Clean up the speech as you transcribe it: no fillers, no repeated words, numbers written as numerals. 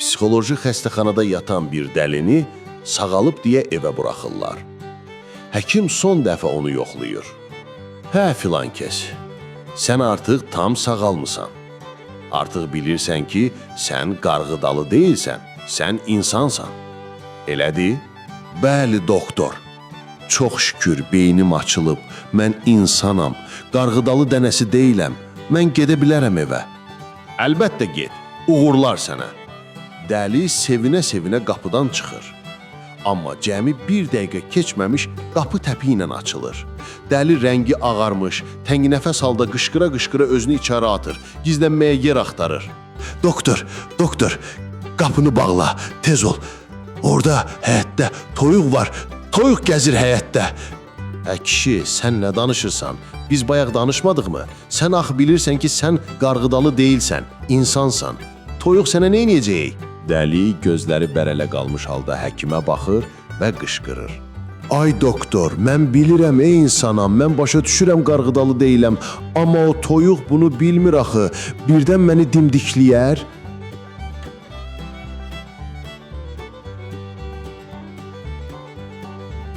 psixoloji xəstəxanada yatan bir dəlini sağalıb deyə evə buraxırlar. Həkim son dəfə onu yoxlayır. Hə filan kəs, sən artıq tam sağalmısan. Artıq bilirsən ki, sən qarğıdalı deyilsən, sən insansan. Elədir? Bəli, doktor. Çox şükür beynim açılıb, mən insanam, qarğıdalı dənəsi deyiləm, mən gedə bilərəm evə. Əlbəttə get, uğurlar sənə. Dəli sevinə-sevinə qapıdan çıxır. Amma cəmi bir dəqiqə keçməmiş qapı təpi ilə açılır. Dəli rəngi ağarmış, tənginəfəs halda qışqıra-qışqıra özünü içəri atır, gizlənməyə yer axtarır. Doktor, qapını bağla, tez ol. Orada həyətdə toyuq var, toyuq gəzir həyətdə. Kişi, sən nə danışırsan? Biz bayaq danışmadıq mı? Sən axı bilirsən ki, sən qarğıdalı deyilsən, insansan. Toyuq sənə nə edəcək? Dəli gözləri bərələ qalmış halda həkimə baxır və qışqırır. Ay doktor, mən bilirəm ey insanam, mən başa düşürəm qarğıdalı deyiləm, amma o toyuq bunu bilmir axı, birdən məni dimdikləyər.